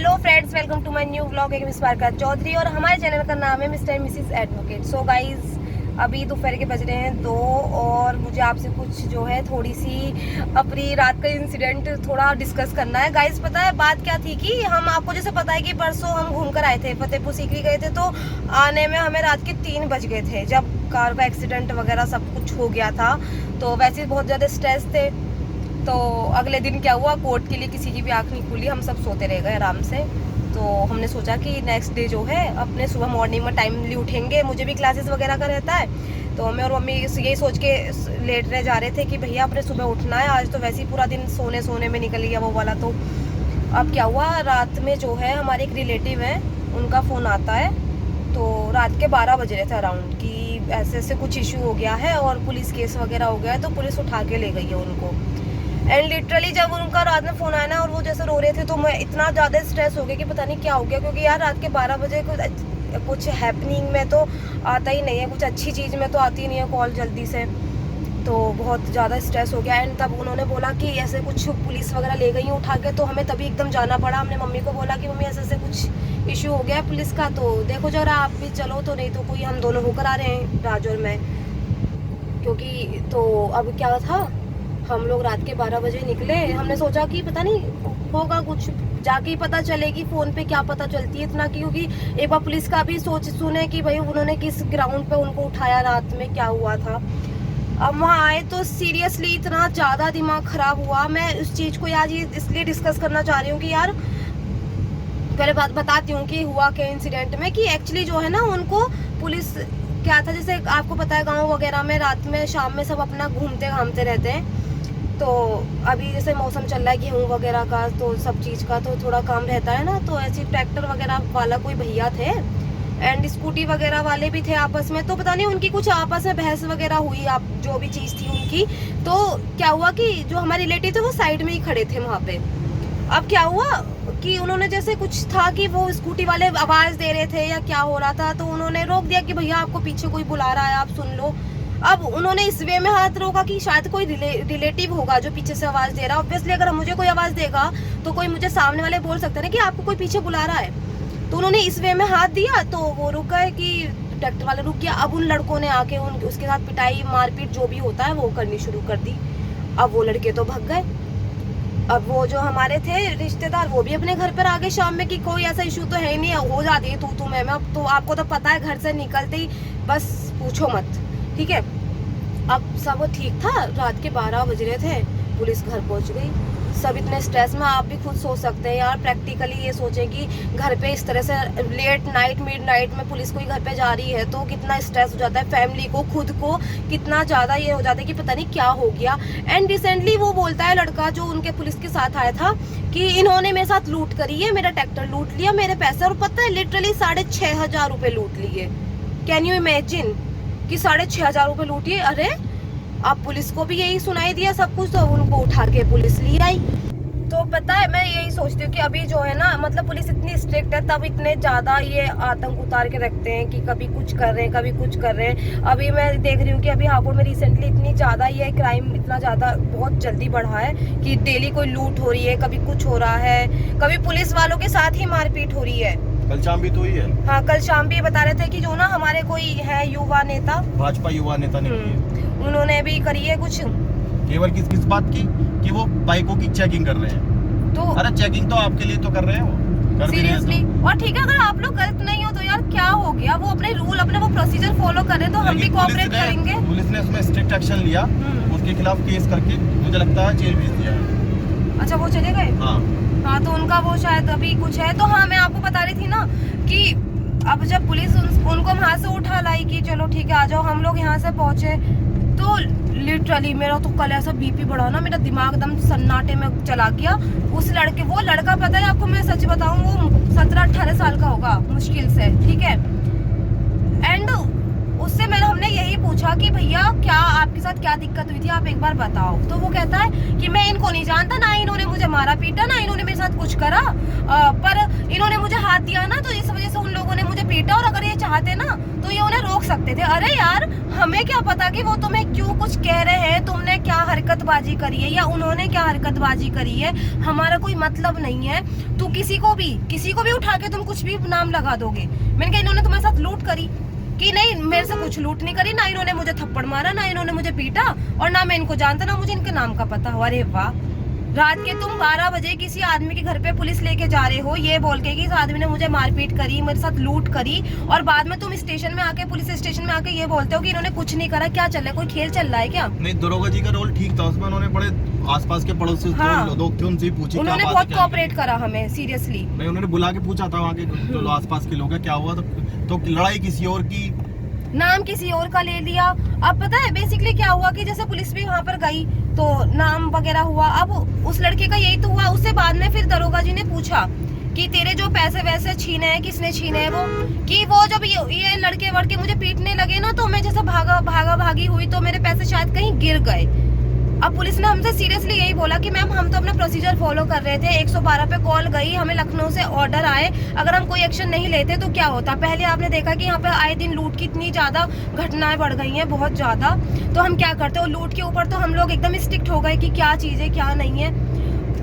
Hello friends, welcome to my new vlog. एक miss Parka Chaudhary और हमारे चैनल का नाम है Mr and Mrs Advocate. So guys, अभी दोपहर के बज रहे हैं 2 और मुझे आपसे कुछ जो है थोड़ी सी अपनी रात का इंसिडेंट थोड़ा डिस्कस करना है। गाइज, पता है बात क्या थी कि हम आपको जैसे पता है कि परसों हम घूम कर आए थे, फतेहपुर सीकरी गए थे, तो आने में हमें रात के 3 बज गए थे जब कार का एक्सीडेंट वगैरह सब कुछ हो गया था। तो वैसे बहुत ज़्यादा स्ट्रेस थे। तो अगले दिन क्या हुआ, कोर्ट के लिए किसी की भी आँख नहीं खुली, हम सब सोते रह गए आराम से। तो हमने सोचा कि नेक्स्ट डे जो है अपने सुबह मॉर्निंग में टाइमली उठेंगे, मुझे भी क्लासेस वगैरह का रहता है। तो हमें और मम्मी यही सोच के लेट रह जा रहे थे कि भैया अपने सुबह उठना है, आज तो वैसे ही पूरा दिन सोने सोने में निकल गया वो वाला। तो अब क्या हुआ, रात में जो है हमारे एक रिलेटिव है, उनका फ़ोन आता है। तो रात के 12 बज रहे थे अराउंड कि ऐसे ऐसे कुछ इशू हो गया है और पुलिस केस वगैरह हो गया है, तो पुलिस उठा के ले गई है उनको। एंड लिटरली जब उनका रात में फ़ोन आया ना और वो जैसे रो रहे थे, तो मैं इतना ज़्यादा स्ट्रेस हो गया कि पता नहीं क्या हो गया। क्योंकि यार रात के 12 बजे कुछ हैपनिंग में तो आता ही नहीं है, कुछ अच्छी चीज़ में तो आती ही नहीं है कॉल जल्दी से। तो बहुत ज़्यादा स्ट्रेस हो गया। एंड तब उन्होंने बोला कि ऐसे कुछ पुलिस वगैरह ले गई उठा के, तो हमें तभी एकदम जाना पड़ा। हमने मम्मी को बोला कि मम्मी ऐसे ऐसे कुछ इशू हो गया है पुलिस का, तो देखो जरा आप भी चलो। तो नहीं तो कोई, हम दोनों होकर आ रहे हैं, राज और मैं। क्योंकि तो अब क्या था, हम लोग रात के 12 बजे निकले। हमने सोचा कि पता नहीं होगा कुछ, जाके ही पता चलेगी, फ़ोन पे क्या पता चलती है इतना। क्योंकि एक बार पुलिस का भी सोच सुने कि भाई उन्होंने किस ग्राउंड पे उनको उठाया, रात में क्या हुआ था। अब वहाँ आए तो सीरियसली इतना ज़्यादा दिमाग ख़राब हुआ। मैं उस चीज़ को आज ये इसलिए डिस्कस करना चाह रही हूँ कि यार पहले बात बताती हूँ कि हुआ क्या इंसिडेंट में। कि एक्चुअली जो है ना, उनको पुलिस क्या था, जैसे आपको पता है गाँव वगैरह में रात में शाम में सब अपना घूमते घामते रहते हैं। तो अभी जैसे मौसम चल रहा है गेहूँ वगैरह का, तो सब चीज़ का तो थोड़ा काम रहता है ना। तो ऐसे ट्रैक्टर वगैरह वाला कोई भैया थे एंड स्कूटी वगैरह वाले भी थे आपस में। तो पता नहीं उनकी कुछ आपस में बहस वगैरह हुई, आप जो भी चीज़ थी उनकी। तो क्या हुआ कि जो हमारे रिलेटिव थे वो साइड में ही खड़े थे वहाँ पे। अब क्या हुआ कि उन्होंने जैसे कुछ था कि वो स्कूटी वाले आवाज़ दे रहे थे या क्या हो रहा था, तो उन्होंने रोक दिया कि भैया आपको पीछे कोई बुला रहा है, आप सुन लो। अब उन्होंने इस वे में हाथ रोका कि शायद कोई रिलेटिव होगा जो पीछे से आवाज़ दे रहा है। ऑब्वियसली अगर मुझे कोई आवाज़ देगा तो कोई मुझे सामने वाले बोल सकते हैं ना कि आपको कोई पीछे बुला रहा है। तो उन्होंने इस वे में हाथ दिया, तो वो रुका है कि ट्रैक्टर वाले रुक गया। अब उन लड़कों ने आके उसके साथ पिटाई मारपीट जो भी होता है वो करनी शुरू कर दी। अब वो लड़के तो भाग गए। अब वो जो हमारे थे रिश्तेदार, वो भी अपने घर पर आ गए शाम में कि कोई ऐसा इशू तो है ही नहीं, हो जाती है तू मैं। अब तो आपको तो पता है घर से निकलते ही बस पूछो मत, ठीक है। अब सब ठीक था, रात के 12 बज रहे थे, पुलिस घर पहुंच गई। सब इतने स्ट्रेस में, आप भी खुद सोच सकते हैं यार। प्रैक्टिकली ये सोचें कि घर पे इस तरह से लेट नाइट मिडनाइट में पुलिस कोई घर पे जा रही है तो कितना स्ट्रेस हो जाता है फैमिली को, खुद को कितना ज़्यादा ये हो जाता है कि पता नहीं क्या हो गया। एंड रिसेंटली वो बोलता है लड़का जो उनके पुलिस के साथ आया था कि इन्होंने मेरे साथ लूट करी है, मेरा ट्रैक्टर लूट लिया, मेरे पैसे, और पता है लिटरली 6,500 रुपये लूट लिए। कैन यू इमेजिन कि 6,500 रुपये लूटिए। अरे अब पुलिस को भी यही सुनाई दिया सब कुछ, तो उनको उठा के पुलिस ले आई। तो पता है मैं यही सोचती हूँ कि अभी जो है ना, मतलब पुलिस इतनी स्ट्रिक्ट है, तब इतने ज़्यादा ये आतंक उतार के रखते हैं कि कभी कुछ कर रहे हैं कभी कुछ कर रहे हैं। अभी मैं देख रही हूँ कि अभी हापुड़ में रिसेंटली इतनी ज़्यादा ये क्राइम इतना ज़्यादा बहुत जल्दी बढ़ा है कि डेली कोई लूट हो रही है, कभी कुछ हो रहा है, कभी पुलिस वालों के साथ ही मारपीट हो रही है। कल शाम भी तो हुई है। हाँ, कल शाम भी बता रहे थे कि जो ना हमारे कोई है युवा नेता, भाजपा युवा नेता ने की है। उन्होंने भी करी है कुछ। केवल किस बात की कि वो बाइकों की चेकिंग कर रहे हैं। तो अरे चेकिंग तो आपके लिए तो कर रहे हैं वो, सीरियसली। और ठीक है, अगर आप लोग गलत नहीं हो तो यार क्या हो गया, वो अपने रूल अपने वो प्रोसीजर फॉलो कर रहे हैं, तो हम भी कोऑपरेट करेंगे। पुलिस ने उसमें स्ट्रिक्ट एक्शन लिया, उसके खिलाफ केस करके मुझे लगता है जेल भेज दिया। अच्छा, वो चले गए। हाँ, तो उनका वो शायद अभी कुछ है। तो हाँ, मैं आपको बता रही थी ना कि अब जब पुलिस उनको वहाँ से उठा लाई कि चलो ठीक है आ जाओ, हम लोग यहाँ से पहुँचे, तो लिटरली मेरा तो कल ऐसा बीपी बढ़ा ना, मेरा दिमाग एकदम सन्नाटे में चला गया। उस लड़के, वो लड़का पता है आपको, मैं सच बताऊं, वो 17-18 साल का होगा मुश्किल से, ठीक है। एंड उससे हमने यही पूछा कि भैया क्या आपके साथ क्या दिक्कत हुई थी, आप एक बार बताओ। तो वो कहता है कि मैं इनको नहीं जानता, ना इन्होंने मुझे मारा पीटा, ना इन्होंने मेरे साथ कुछ करा, पर इन्होंने मुझे हाथ दिया ना, तो इस वजह से उन लोगों ने मुझे पीटा, और अगर ये चाहते ना तो ये उन्हें रोक सकते थे। अरे यार हमें क्या पता कि वो तुम्हें क्यों कुछ कह रहे हैं, तुमने क्या हरकतबाजी करी है या उन्होंने क्या हरकतबाजी करी है, हमारा कोई मतलब नहीं है। तो किसी को भी उठा के तुम कुछ भी नाम लगा दोगे। मैंने कहा इन्होंने तुम्हारे साथ लूट करी कि नहीं, मेरे से कुछ लूट नहीं करी, ना इन्होंने मुझे थप्पड़ मारा, ना इन्होंने मुझे पीटा, और ना मैं इनको जानता, ना मुझे इनके नाम का पता हो। अरे वाह, रात के तुम 12 बजे किसी आदमी के घर पे पुलिस लेके जा रहे हो ये बोल के कि इस आदमी ने मुझे मारपीट करी, मेरे साथ लूट करी, और बाद में तुम स्टेशन में आके, पुलिस स्टेशन में आके ये बोलते हो कि इन्होंने कुछ नहीं करा। क्या चल रहा है, कोई खेल चल रहा है क्या? नहीं, दरोगा जी का रोल ठीक था उसमें, उन्होंने बड़े आसपास के पड़ोसी लोग थे उनसे पूछी, उन्होंने बहुत कोऑपरेट करा हमें, सीरियसली। नहीं, उन्होंने बुला के पूछा था वहाँ के जो आसपास के लोग हैं क्या हुआ, तो लड़ाई किसी और की, नाम किसी और का ले लिया। अब पता है बेसिकली क्या हुआ कि जैसे पुलिस भी वहाँ पर गई तो नाम वगैरह हुआ। अब उस लड़के का यही तो हुआ। उससे बाद में फिर दरोगा जी ने पूछा कि तेरे जो पैसे वैसे छीने हैं किसने छीने हैं, वो जब ये लड़के वड़के मुझे पीटने लगे ना तो मैं जैसे भागी हुई तो मेरे पैसे शायद कहीं गिर गए। अब पुलिस ने हमसे सीरियसली यही बोला कि मैम हम तो अपना प्रोसीजर फॉलो कर रहे थे, 112 पे कॉल गई, हमें लखनऊ से ऑर्डर आए, अगर हम कोई एक्शन नहीं लेते तो क्या होता। पहले आपने देखा कि यहाँ पे आए दिन लूट की इतनी ज्यादा घटनाएं बढ़ गई हैं, बहुत ज्यादा, तो हम क्या करते हो, लूट के ऊपर तो हम लोग एकदम स्ट्रिक्ट हो गए कि क्या चीज है क्या नहीं है।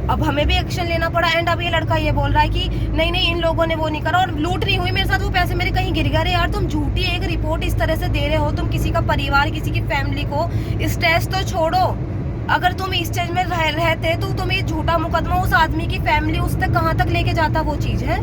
अब हमें भी एक्शन लेना पड़ा। एंड अब ये लड़का ये बोल रहा है कि नहीं इन लोगों ने वो नहीं करा और लूट नहीं हुई मेरे साथ, वो पैसे मेरे कहीं गिर गए। यार तुम झूठी एक रिपोर्ट इस तरह से दे रहे हो, तुम किसी का परिवार, किसी की फैमिली को, स्ट्रेस तो छोड़ो, अगर तुम इस स्टेज में रहते तो तुम ये झूठा मुकदमा उस आदमी की फैमिली उस तक कहाँ तक लेके जाता, वो चीज है।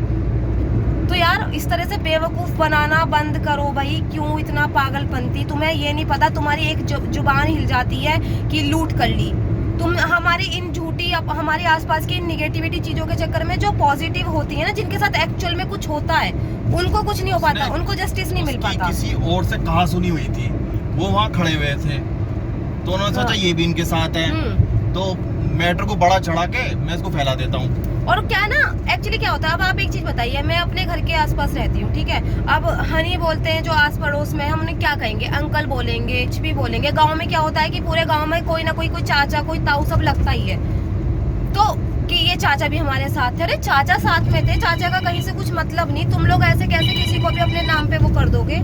तो यार इस तरह से बेवकूफ बनाना बंद करो भाई, क्यों इतना पागलपंती। तुम्हें ये नहीं पता, तुम्हारी एक जुबान हिल जाती है कि लूट कर ली। तुम हमारी इन झूठी, हमारे आसपास की निगेटिविटी चीजों के चक्कर में जो पॉजिटिव होती है ना, जिनके साथ एक्चुअल में कुछ होता है, उनको कुछ नहीं हो पाता, उनको जस्टिस नहीं मिल पाता। किसी और से कहा सुनी हुई थी, वो वहाँ खड़े हुए थे तो उन्होंने सोचा ये भी इनके साथ है, तो मैटर को बड़ा चढ़ा के मैं इसको फैला देता हूँ। और क्या ना एक्चुअली क्या होता है, अब आप एक चीज बताइए, मैं अपने घर के आसपास रहती हूँ, ठीक है, अब हनी बोलते हैं जो आस पड़ोस में, हम उन्हें क्या कहेंगे, अंकल बोलेंगे, कुछ भी बोलेंगे। गांव में क्या होता है कि पूरे गांव में कोई ना कोई चाचा, कोई ताऊ, सब लगता ही है, तो कि ये चाचा भी हमारे साथ थे। अरे चाचा साथ में थे, चाचा का कहीं से कुछ मतलब नहीं, तुम लोग ऐसे कैसे किसी को भी अपने नाम पे वो कर दोगे।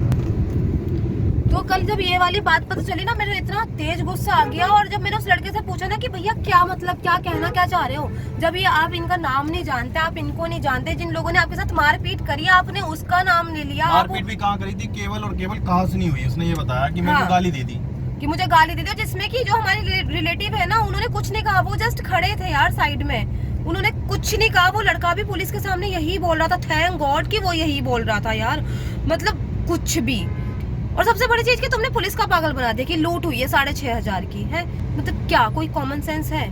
तो कल जब ये वाली बात पता चली ना, मेरे इतना तेज गुस्सा आ गया। और जब मैंने उस लड़के से पूछा ना कि भैया क्या मतलब, क्या कहना क्या चाह रहे हो, जब ये आप इनका नाम नहीं जानते, आप इनको नहीं जानते, जिन लोगों ने आपके साथ मारपीट करी आपने उसका नाम ले लिया। मारपीट भी कहाँ करी थी, केवल और केवल कहाँ सुनी हुई, उसने ये बताया कि मेरे को गाली दे दी, कि मुझे गाली दे दी, जिसमें कि जो हमारे रिलेटिव है ना, उन्होंने कुछ नहीं कहा, वो जस्ट खड़े थे यार साइड में, उन्होंने कुछ नहीं कहा। वो लड़का भी पुलिस के सामने यही बोल रहा था, थैंक गॉड कि वो यही बोल रहा था यार, मतलब कुछ भी। और सबसे बड़ी चीज कि तुमने पुलिस का पागल बना दिया कि लूट हुई है 6,500 की है, मतलब क्या कोई कॉमन सेंस है?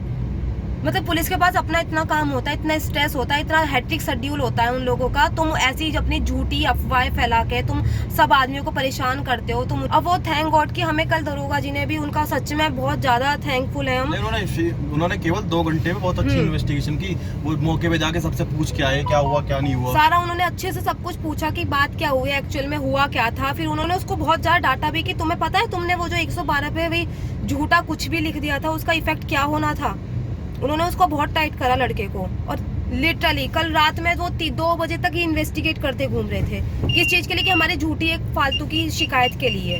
मतलब पुलिस के पास अपना इतना काम होता है, इतना स्ट्रेस होता है, इतना हेक्टिक शेड्यूल होता है उन लोगों का, तुम ऐसी अपनी झूठी अफवाहें फैला के तुम सब आदमियों को परेशान करते हो तुम। अब वो थैंक गॉड कि हमें कल दरोगा जी ने भी, उनका सच में बहुत ज्यादा थैंकफुल है हम। उन्होंने केवल 2 घंटे में बहुत अच्छी इन्वेस्टिगेशन की, वो मौके पे जाके सबसे पूछ के आए क्या हुआ क्या नहीं हुआ, सारा उन्होंने अच्छे से सब कुछ पूछा कि बात क्या हुई, एक्चुअल में हुआ क्या था। फिर उन्होंने उसको बहुत ज्यादा डांटा भी कि तुम्हें पता है तुमने वो जो 112 पे भी झूठा कुछ भी लिख दिया था, उसका इफेक्ट क्या होना था। उन्होंने उसको बहुत टाइट करा लड़के को। और लिटरली कल रात में वो 2 बजे तक ही इन्वेस्टिगेट करते घूम रहे थे, किस चीज के लिए, कि हमारी झूठी एक फालतू की शिकायत के लिए।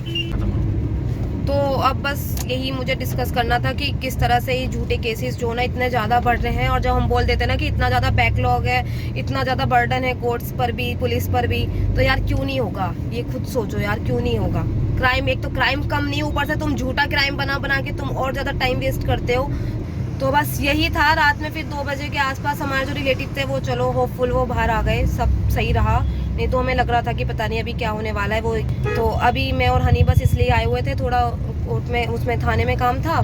तो अब बस यही मुझे डिस्कस करना था कि किस तरह से ये झूठे केसेस जो ना इतने ज़्यादा बढ़ रहे हैं, और जब हम बोल देते हैं ना कि इतना ज़्यादा बैकलॉग है, इतना ज़्यादा बर्डन है कोर्ट्स पर भी, पुलिस पर भी, तो यार क्यों नहीं होगा, ये खुद सोचो यार, क्यों नहीं होगा। क्राइम, एक तो क्राइम कम नहीं, ऊपर से तुम झूठा क्राइम बना के तुम और ज़्यादा टाइम वेस्ट करते हो। तो बस यही था। रात में फिर 2 बजे के आसपास हमारे जो रिलेटिव थे वो, चलो होपफुल वो बाहर आ गए, सब सही रहा, नहीं तो हमें लग रहा था कि पता नहीं अभी क्या होने वाला है वो। तो अभी मैं और हनी बस इसलिए आए हुए थे, थोड़ा कोर्ट में उसमें थाने में काम था,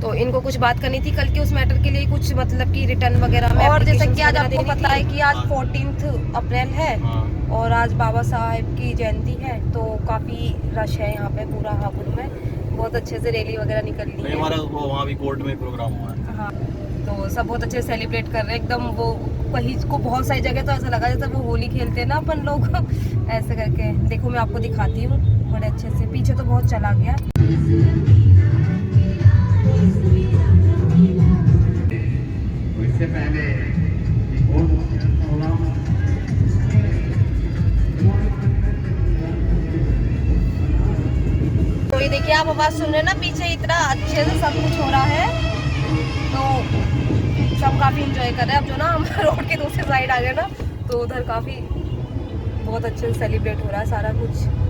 तो इनको कुछ बात करनी थी कल के उस मैटर के लिए, कुछ मतलब कि रिटर्न वगैरह में। और जैसे कि आज आपको पता है कि आज 14 अप्रैल है और आज बाबा साहेब की जयंती है, तो काफ़ी रश है यहाँ पे पूरा हापुड़ में, बहुत अच्छे से रैली वगैरह निकल रही है। हमारा वहाँ भी कोर्ट में प्रोग्राम हुआ है। हाँ, तो सब बहुत अच्छे से सेलिब्रेट कर रहे हैं एकदम। वो कहीं को बहुत सारी जगह तो ऐसा लगा जैसे वो होली खेलते हैं ना अपन लोग ऐसे करके। देखो मैं आपको दिखाती हूँ बड़े अच्छे से, पीछे तो बहुत चला गया। इससे पहले आप आवाज सुन रहे हैं ना पीछे, इतना अच्छे से सब कुछ हो रहा है, तो सब काफी इंजॉय कर रहे हैं। अब जो ना हम रोड के दूसरी साइड आ गए ना, तो उधर काफी बहुत अच्छे से सेलिब्रेट हो रहा है सारा कुछ।